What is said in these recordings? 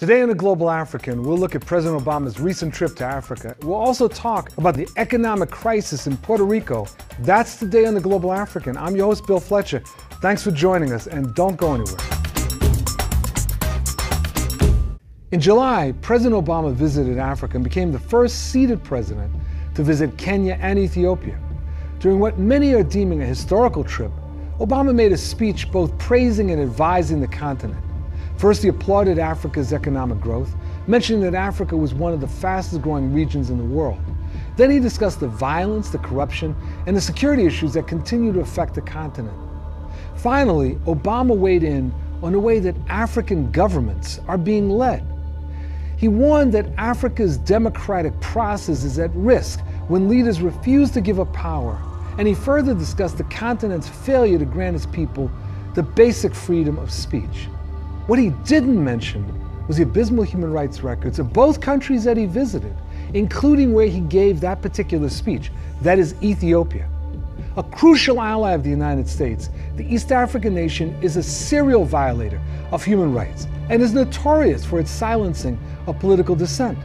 Today on The Global African, we'll look at President Obama's recent trip to Africa. We'll also talk about the economic crisis in Puerto Rico. That's today on The Global African. I'm your host, Bill Fletcher. Thanks for joining us, and don't go anywhere. In July, President Obama visited Africa and became the first seated president to visit Kenya and Ethiopia. During what many are deeming a historical trip, Obama made a speech both praising and advising the continent. First, he applauded Africa's economic growth, mentioning that Africa was one of the fastest growing regions in the world. Then he discussed the violence, the corruption, and the security issues that continue to affect the continent. Finally, Obama weighed in on the way that African governments are being led. He warned that Africa's democratic process is at risk when leaders refuse to give up power, and he further discussed the continent's failure to grant its people the basic freedom of speech. What he didn't mention was the abysmal human rights records of both countries that he visited, including where he gave that particular speech, that is Ethiopia. A crucial ally of the United States, the East African nation is a serial violator of human rights and is notorious for its silencing of political dissent.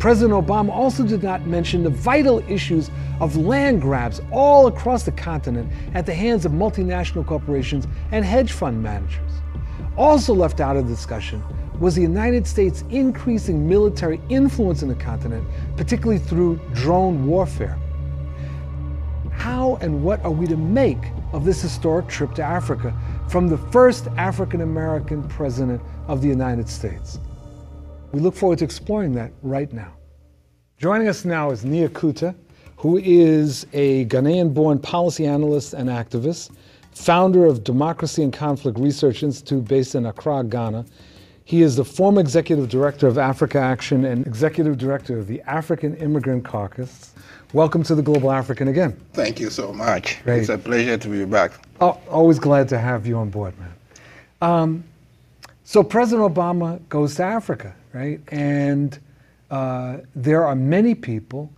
President Obama also did not mention the vital issues of land grabs all across the continent at the hands of multinational corporations and hedge fund managers. Also left out of the discussion was the United States' increasing military influence in the continent, particularly through drone warfare. How and what are we to make of this historic trip to Africa from the first African-American president of the United States? We look forward to exploring that right now. Joining us now is Nia Kuta, who is a Ghanaian-born policy analyst and activist, founder of Democracy and Conflict Research Institute based in Accra, Ghana. He is the former executive director of Africa Action and executive director of the African Immigrant Caucus. Welcome to The Global African again. Thank you so much. Great. It's a pleasure to be back. Oh, always glad to have you on board, man. So President Obama goes to Africa, right? And there are many people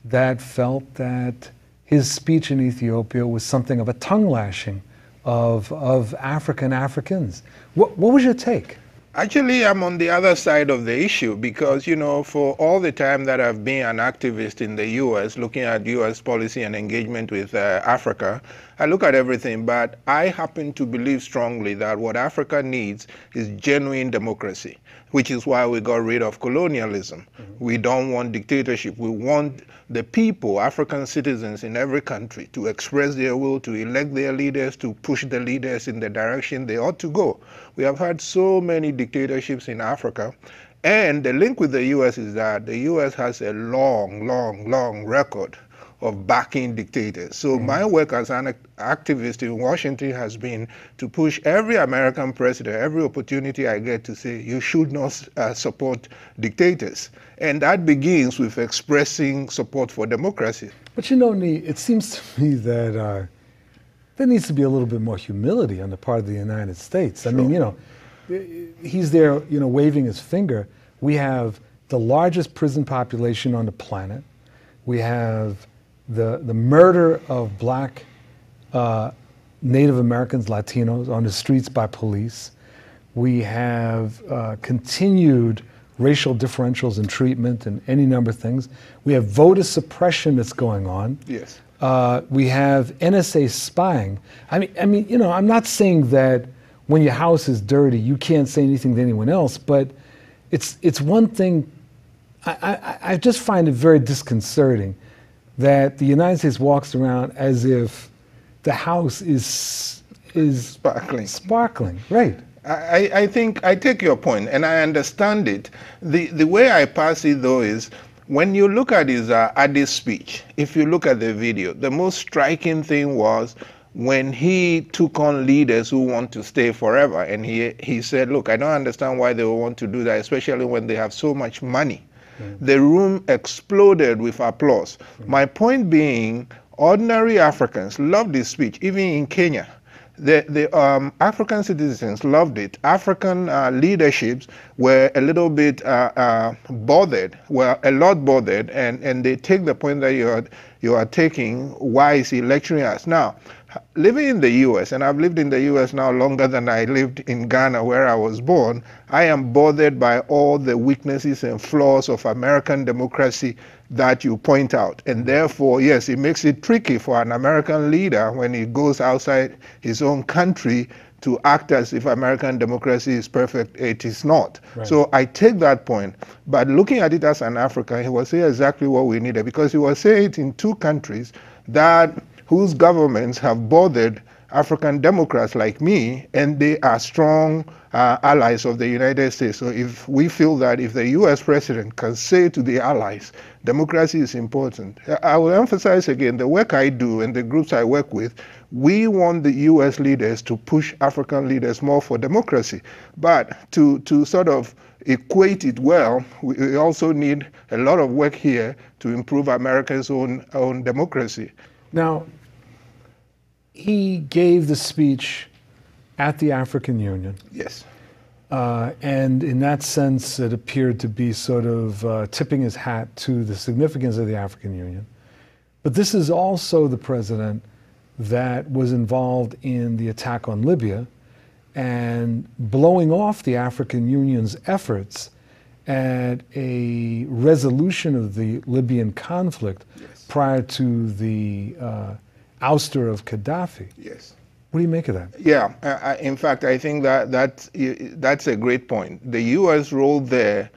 that felt that his speech in Ethiopia was something of a tongue lashing of African Africans. What was your take? Actually, I'm on the other side of the issue because, you know, for all the time that I've been an activist in the U.S., looking at U.S. policy and engagement with Africa, I look at everything, but I happen to believe strongly that what Africa needs is genuine democracy, which is why we got rid of colonialism. Mm-hmm. We don't want dictatorship. We want the people, African citizens in every country, to express their will, to elect their leaders, to push the leaders in the direction they ought to go. We have had so many dictatorships in Africa, and the link with the U.S. is that the U.S. has a long record of backing dictators. So my work as an activist in Washington has been to push every American president, every opportunity I get, to say you should not support dictators. And that begins with expressing support for democracy. But you know, it seems to me that there needs to be a little bit more humility on the part of the United States. I mean, you know, he's there, you know, waving his finger. We have the largest prison population on the planet. We have the murder of black Native Americans, Latinos on the streets by police. We have continued racial differentials in treatment and any number of things. We have voter suppression that's going on. Yes. We have NSA spying. I mean, you know, I'm not saying that when your house is dirty, you can't say anything to anyone else, but it's one thing. I just find it very disconcerting that the United States walks around as if the house is sparkling, right? I think I take your point and I understand it. The way I pass it though is when you look at his speech, if you look at the video, the most striking thing was when he took on leaders who want to stay forever, and he said, look, I don't understand why they want to do that, especially when they have so much money. The room exploded with applause. My point being, ordinary Africans loved this speech, even in Kenya. The African citizens loved it. African leaderships were a little bit bothered, were a lot bothered, and they take the point that you are taking, why is he lecturing us? Now, Living in the U.S., and I've lived in the U.S. now longer than I lived in Ghana, where I was born, I am bothered by all the weaknesses and flaws of American democracy that you point out. And therefore, yes, it makes it tricky for an American leader when he goes outside his own country to act as if American democracy is perfect. It is not. Right. So I take that point. But looking at it as an African, he was saying exactly what we needed, because he was saying it in two countries that whose governments have bothered African Democrats like me, and they are strong allies of the United States. So if we feel that if the US president can say to the allies, democracy is important. I will emphasize again, the work I do and the groups I work with, we want the US leaders to push African leaders more for democracy. But to sort of equate it well, we also need a lot of work here to improve America's own democracy. Now, he gave the speech at the African Union. Yes. And in that sense, it appeared to be sort of tipping his hat to the significance of the African Union. But this is also the president that was involved in the attack on Libya and blowing off the African Union's efforts at a resolution of the Libyan conflict. Yes. Prior to the ouster of Gaddafi. Yes. What do you make of that? Yeah, in fact, I think that's a great point. The U.S. role there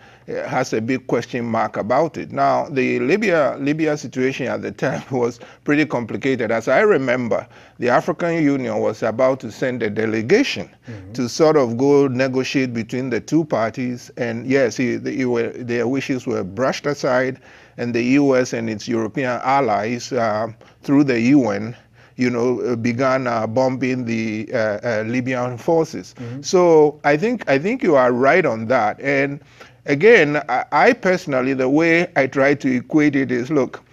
has a big question mark about it. Now, the Libya situation at the time was pretty complicated. As I remember, the African Union was about to send a delegation to sort of go negotiate between the two parties. And yes, their wishes were brushed aside, and the U.S. and its European allies, through the UN, began bombing the Libyan forces. So I think you are right on that. And again, I personally, the way I try to equate it is, look,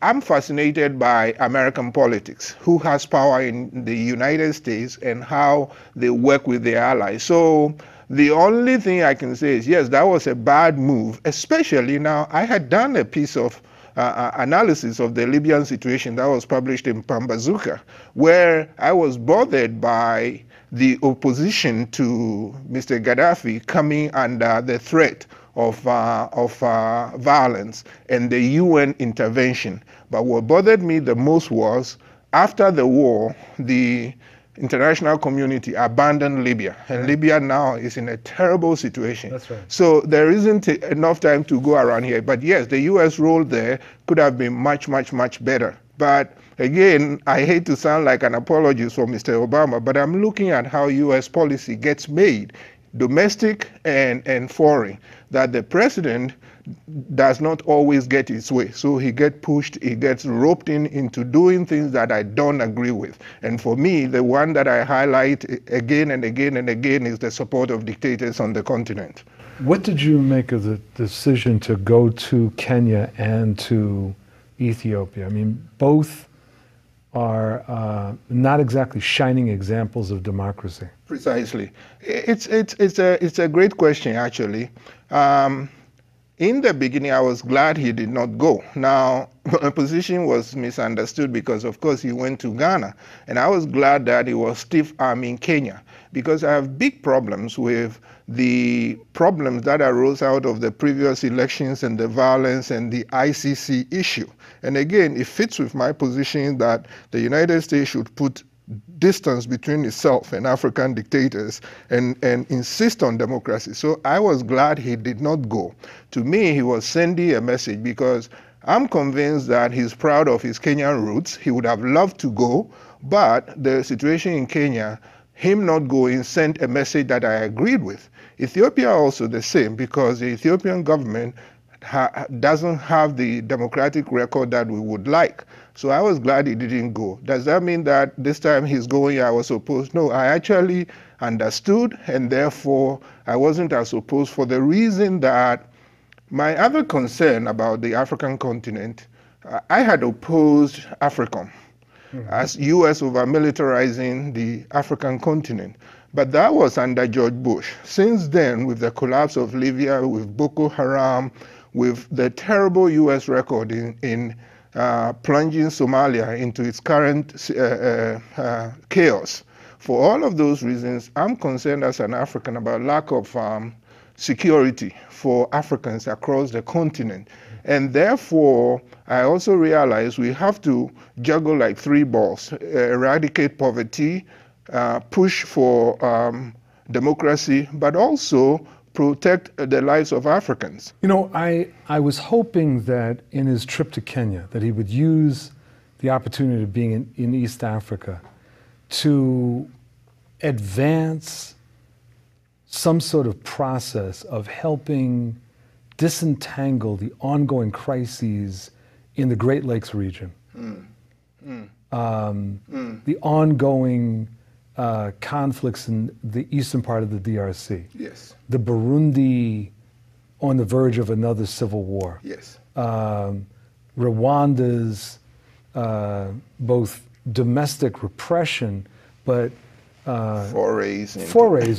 I'm fascinated by American politics, who has power in the United States and how they work with their allies. So the only thing I can say is, yes, that was a bad move, especially now I had done a piece of analysis of the Libyan situation that was published in Pambazuka, where I was bothered by the opposition to Mr. Gaddafi coming under the threat of violence and the UN intervention. But what bothered me the most was, after the war, the international community abandoned Libya, and Libya now is in a terrible situation. That's right. So there isn't enough time to go around here. But yes, the US role there could have been much, much, much better. But again, I hate to sound like an apologist for Mr. Obama, but I'm looking at how US policy gets made, domestic and foreign, that the president does not always get his way. So he gets pushed, he gets roped into doing things that I don't agree with. And for me, the one that I highlight again and again and again is the support of dictators on the continent. What did you make of the decision to go to Kenya and to Ethiopia? I mean, both are not exactly shining examples of democracy. Precisely. It's a great question, actually. In the beginning, I was glad he did not go. Now, my position was misunderstood because, of course, he went to Ghana. And I was glad that he was stiff-arming Kenya, because I have big problems with the problems that arose out of the previous elections and the violence and the ICC issue. And again, it fits with my position that the United States should put distance between itself and African dictators and insist on democracy. So I was glad he did not go. To me, he was sending a message, because I'm convinced that he's proud of his Kenyan roots. He would have loved to go, but the situation in Kenya, him not going, sent a message that I agreed with. Ethiopia also the same, because the Ethiopian government doesn't have the democratic record that we would like. So I was glad he didn't go. Does that mean that this time he's going, I was opposed? No, I actually understood, and therefore I wasn't as opposed, for the reason that my other concern about the African continent, I had opposed AFRICOM as US over-militarizing the African continent. But that was under George Bush. Since then, with the collapse of Libya, with Boko Haram, with the terrible US record in plunging Somalia into its current chaos. For all of those reasons, I'm concerned as an African about lack of security for Africans across the continent. And therefore, I also realize we have to juggle like three balls: eradicate poverty, push for democracy, but also protect the lives of Africans. You know, I was hoping that in his trip to Kenya, that he would use the opportunity of being in East Africa to advance some sort of process of helping disentangle the ongoing crises in the Great Lakes region. The ongoing conflicts in the eastern part of the DRC. Yes. The Burundi on the verge of another civil war. Yes. Rwanda's both domestic repression, but forays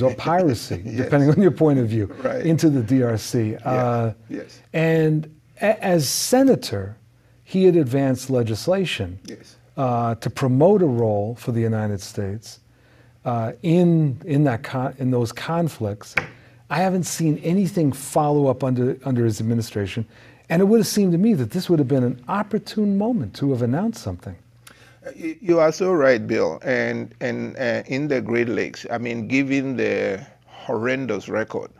or piracy, yes. depending on your point of view, right. into the DRC. Yes. And as senator, he had advanced legislation Yes. To promote a role for the United States in those conflicts. I haven't seen anything follow up under his administration, and it would have seemed to me that this would have been an opportune moment to have announced something. You are so right, Bill. And in the Great Lakes, I mean, given the horrendous record,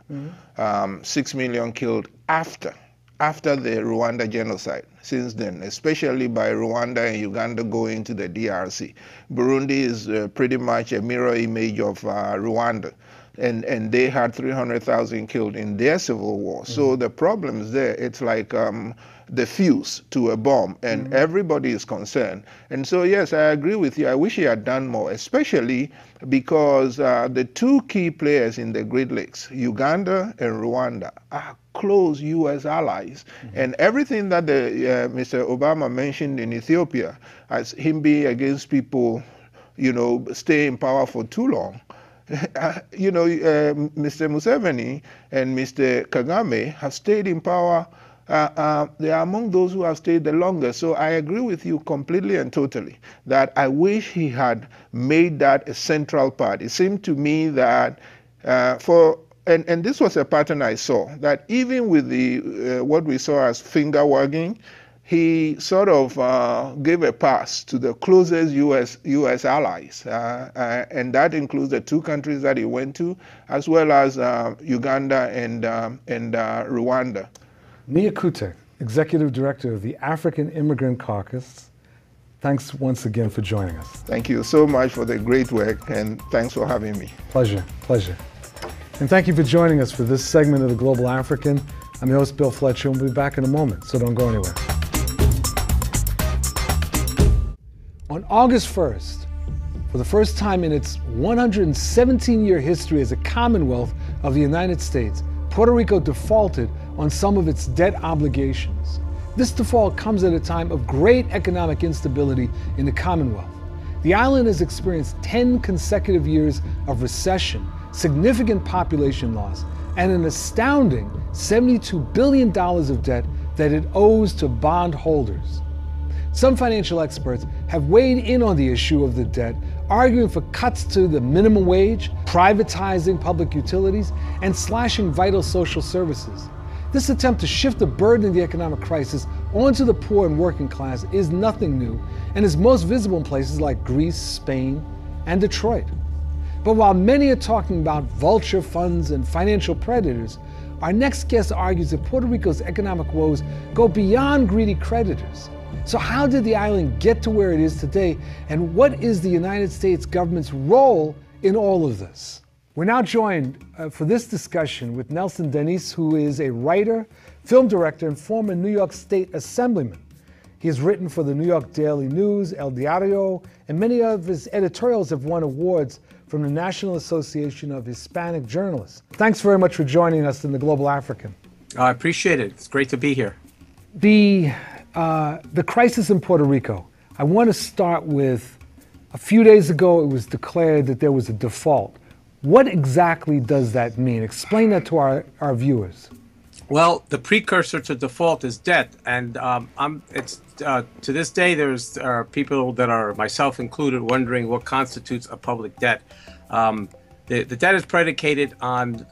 6 million killed after the Rwanda genocide, since then, especially by Rwanda and Uganda going to the DRC. Burundi is pretty much a mirror image of Rwanda. And they had 300,000 killed in their civil war. So the problems there, it's like the fuse to a bomb, and everybody is concerned. And so, yes, I agree with you. I wish he had done more, especially because the two key players in the Great Lakes, Uganda and Rwanda, are close U.S. allies. And everything that Mr. Obama mentioned in Ethiopia as him being against people, stay in power for too long, Mr. Museveni and Mr. Kagame have stayed in power. They are among those who have stayed the longest. So I agree with you completely and totally that I wish he had made that a central part. It seemed to me that and this was a pattern I saw, that even with the what we saw as finger wagging, he sort of gave a pass to the closest U.S. allies, and that includes the two countries that he went to, as well as Uganda and Rwanda. Nia Kute, Executive Director of the African Immigrant Caucus, thanks once again for joining us. Thank you so much for the great work, and thanks for having me. Pleasure, pleasure. And thank you for joining us for this segment of The Global African. I'm your host, Bill Fletcher, and we'll be back in a moment, so don't go anywhere. On August 1st, for the first time in its 117-year history as a Commonwealth of the United States, Puerto Rico defaulted on some of its debt obligations. This default comes at a time of great economic instability in the Commonwealth. The island has experienced 10 consecutive years of recession, significant population loss, and an astounding $72 billion of debt that it owes to bondholders. Some financial experts have weighed in on the issue of the debt, arguing for cuts to the minimum wage, privatizing public utilities, and slashing vital social services. This attempt to shift the burden of the economic crisis onto the poor and working class is nothing new, and is most visible in places like Greece, Spain, and Detroit. But while many are talking about vulture funds and financial predators, our next guest argues that Puerto Rico's economic woes go beyond greedy creditors. So how did the island get to where it is today, and what is the United States government's role in all of this? We're now joined for this discussion with Nelson Denis, who is a writer, film director, and former New York State Assemblyman. He has written for the New York Daily News, El Diario, and many of his editorials have won awards from the National Association of Hispanic Journalists. Thanks very much for joining us in The Global African. I appreciate it. It's great to be here. The crisis in Puerto Rico. I want to start with, a few days ago it was declared that there was a default. What exactly does that mean? Explain that to our viewers. Well, the precursor to default is debt, and to this day there's people that are myself included wondering what constitutes a public debt. Um, the debt is predicated on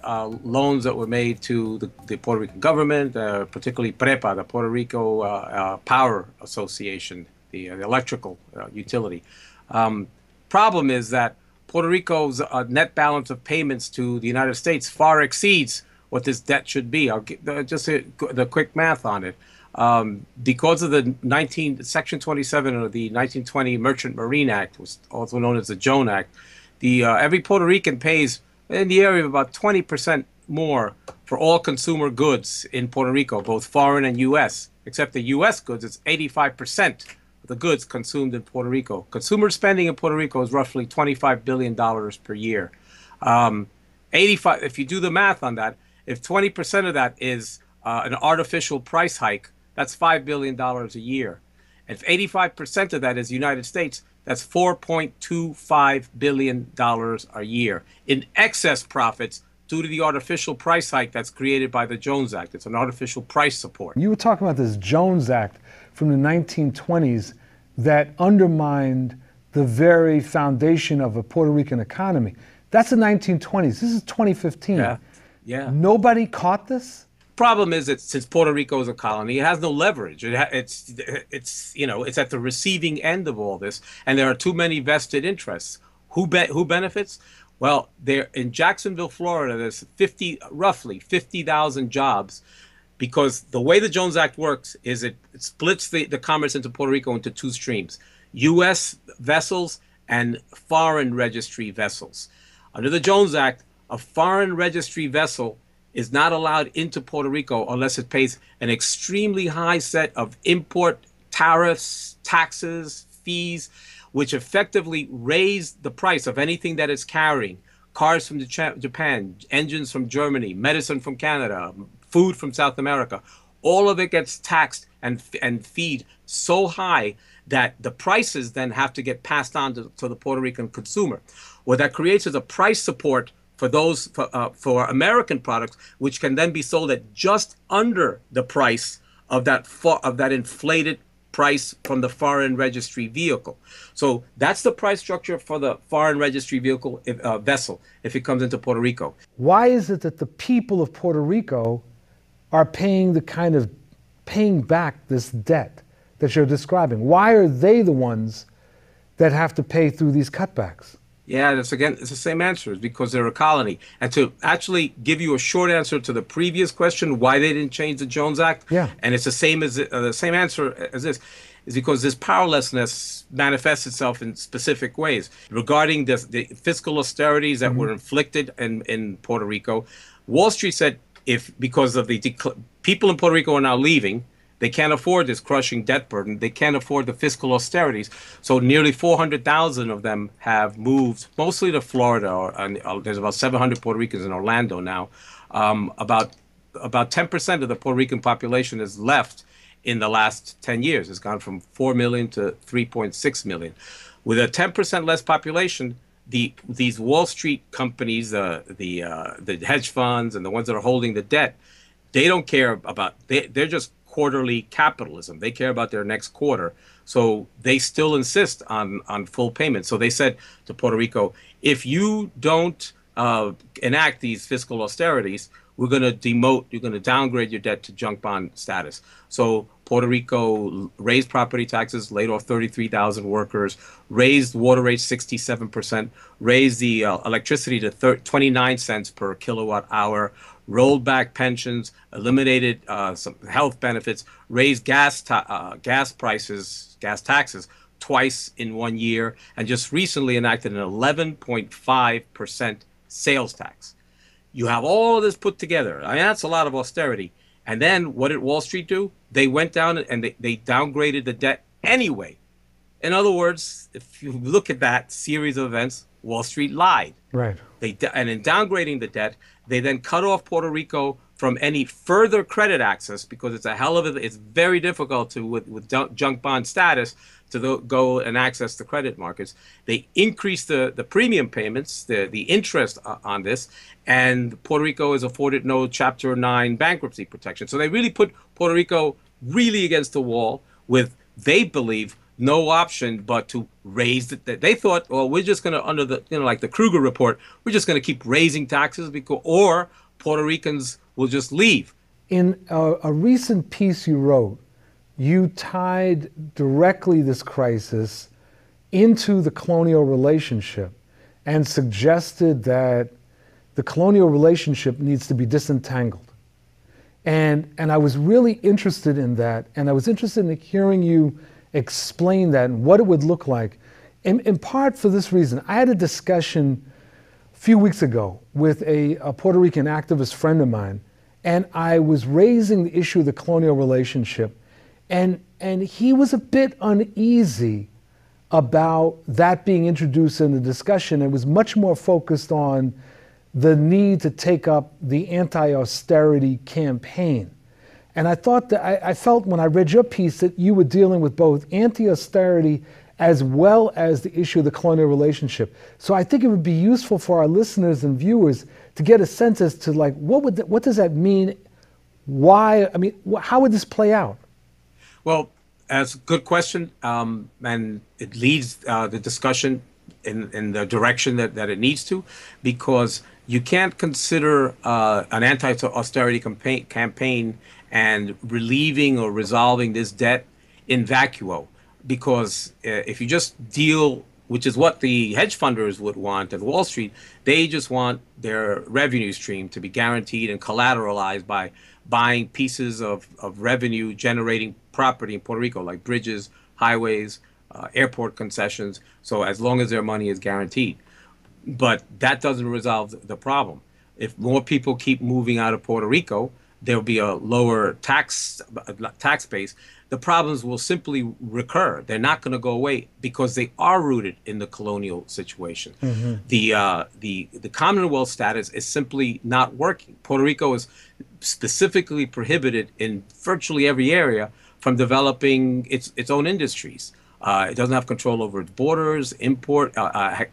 loans that were made to the Puerto Rican government, particularly PREPA, the Puerto Rico Power Association, the electrical utility. Problem is that Puerto Rico's net balance of payments to the United States far exceeds what this debt should be. I'll give just the quick math on it. Because of the Section 27 of the 1920 Merchant Marine Act, also known as the Jones Act, every Puerto Rican pays in the area of about 20% more for all consumer goods in Puerto Rico, both foreign and U.S. Except the U.S. goods, it's 85% of the goods consumed in Puerto Rico. Consumer spending in Puerto Rico is roughly $25 billion per year. 85. If you do the math on that, if 20% of that is an artificial price hike, that's $5 billion a year. And if 85% of that is United States, that's $4.25 billion a year in excess profits due to the artificial price hike that's created by the Jones Act. It's an artificial price support. You were talking about this Jones Act from the 1920s that undermined the very foundation of a Puerto Rican economy. That's the 1920s. This is 2015. Yeah. Nobody caught this? Problem is that since Puerto Rico is a colony, it has no leverage. It's at the receiving end of all this, and there are too many vested interests. Who benefits? Well, there in Jacksonville, Florida, there's roughly 50,000 jobs, because the way the Jones Act works is it splits the commerce into Puerto Rico into two streams: U.S. vessels and foreign registry vessels. Under the Jones Act, a foreign registry vessel is not allowed into Puerto Rico unless it pays an extremely high set of import tariffs, taxes, fees, which effectively raise the price of anything that it's carrying. Cars from Japan, engines from Germany, medicine from Canada, food from South America. All of it gets taxed and feed so high that the prices then have to get passed on to the Puerto Rican consumer. What that creates is a price support for American products, which can then be sold at just under the price of that inflated price from the foreign registry vehicle. So that's the price structure for the foreign registry vehicle vessel if it comes into Puerto Rico. Why is it that the people of Puerto Rico are paying back this debt that you're describing? Why are they the ones that have to pay through these cutbacks? Yeah, it's the same answer. It's because they're a colony. And to actually give you a short answer to the previous question, why they didn't change the Jones Act, and it's the same answer as this, is because this powerlessness manifests itself in specific ways. Regarding the fiscal austerities that were inflicted in Puerto Rico, Wall Street said because of the people in Puerto Rico are now leaving, they can't afford this crushing debt burden. They can't afford the fiscal austerities. So nearly 400,000 of them have moved, mostly to Florida. There's about 700 Puerto Ricans in Orlando now. About 10% of the Puerto Rican population has left in the last 10 years. It's gone from 4 million to 3.6 million. With a 10% less population, these Wall Street companies, the hedge funds and the ones that are holding the debt, they don't care about, they're just quarterly capitalism. They care about their next quarter. So they still insist on full payment. So they said to Puerto Rico, if you don't enact these fiscal austerities, we're going to demote, you're going to downgrade your debt to junk bond status. So Puerto Rico raised property taxes, laid off 33,000 workers, raised water rates 67%, raised the electricity to 29 cents per kilowatt hour, rolled back pensions, eliminated some health benefits, raised gas taxes twice in 1 year, and just recently enacted an 11.5% sales tax. You have all of this put together. I mean, that's a lot of austerity. And then what did Wall Street do? They went down and they downgraded the debt anyway. In other words, if you look at that series of events, Wall Street lied. Right. And in downgrading the debt, they then cut off Puerto Rico from any further credit access, because it's a hell of it's very difficult to, with junk bond status, to go and access the credit markets. They increase the premium payments, the interest on this, and Puerto Rico is afforded no Chapter 9 bankruptcy protection. So they really put Puerto Rico really against the wall with, they believe, no option but to raise it. They thought, well, we're just going to, under the, like the Kruger report, we're just going to keep raising taxes, because, or Puerto Ricans will just leave. In a recent piece you wrote, you tied directly this crisis into the colonial relationship and suggested that the colonial relationship needs to be disentangled. And I was really interested in that, and I was interested in hearing you explain that and what it would look like. In part for this reason, I had a discussion a few weeks ago with a Puerto Rican activist friend of mine, and I was raising the issue of the colonial relationship, and he was a bit uneasy about that being introduced in the discussion. It was much more focused on the need to take up the anti-austerity campaign. And I thought that I felt when I read your piece that you were dealing with both anti-austerity as well as the issue of the colonial relationship. So I think it would be useful for our listeners and viewers to get a sense as to, like, what does that mean? Why? I mean, how would this play out? Well, that's a good question, and it leads the discussion in the direction that it needs to, because you can't consider an anti-austerity campaign and relieving or resolving this debt in vacuo, because if you just deal, which is what the hedge funders would want and Wall Street, they just want their revenue stream to be guaranteed and collateralized by buying pieces of revenue generating property in Puerto Rico, like bridges, highways, airport concessions, so as long as their money is guaranteed. But that doesn't resolve the problem. If more people keep moving out of Puerto Rico, there'll be a lower tax base. The problems will simply recur. They're not going to go away because they are rooted in the colonial situation. Mm-hmm. The commonwealth status is simply not working. Puerto Rico is specifically prohibited in virtually every area from developing its own industries. It doesn't have control over its borders, import.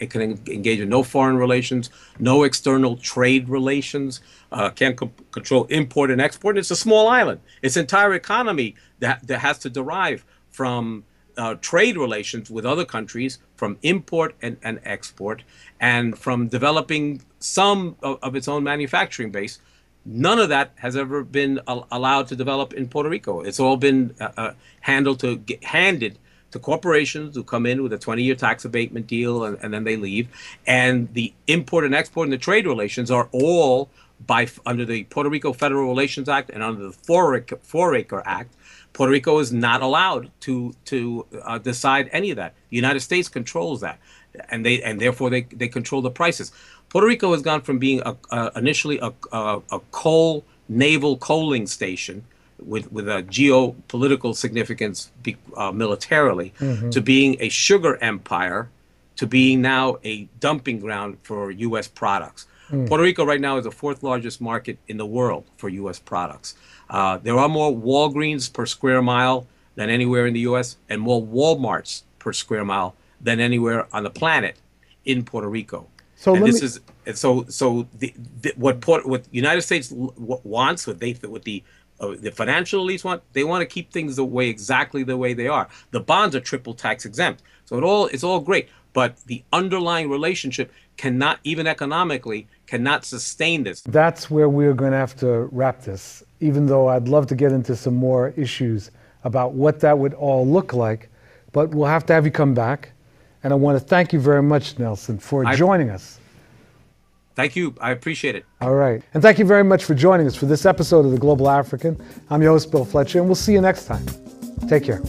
It can engage in no foreign relations, no external trade relations, can't control import and export. It's a small island. Its entire economy that has to derive from trade relations with other countries, from import and export, and from developing some of its own manufacturing base. None of that has ever been allowed to develop in Puerto Rico. It's all been handed to corporations who come in with a 20-year tax abatement deal, and then they leave. And the import and export and the trade relations are all under the Puerto Rico Federal Relations Act and under the Four-Acre Act. Puerto Rico is not allowed to decide any of that. The United States controls that, and therefore they control the prices. Puerto Rico has gone from being initially a naval coaling station with a geopolitical significance militarily, mm-hmm. to being a sugar empire, to being now a dumping ground for U.S. products. Mm. Puerto Rico right now is the fourth largest market in the world for U.S. products. There are more Walgreens per square mile than anywhere in the U.S. and more Walmarts per square mile than anywhere on the planet in Puerto Rico. So what United States wants, what the financial elites want, they want to keep things exactly the way they are. The bonds are triple tax exempt, so it's all great. But the underlying relationship cannot, even economically, cannot sustain this. That's where we're going to have to wrap this, even though I'd love to get into some more issues about what that would all look like. But we'll have to have you come back. And I want to thank you very much, Nelson, for joining us. Thank you. I appreciate it. All right. And thank you very much for joining us for this episode of The Global African. I'm your host, Bill Fletcher, and we'll see you next time. Take care.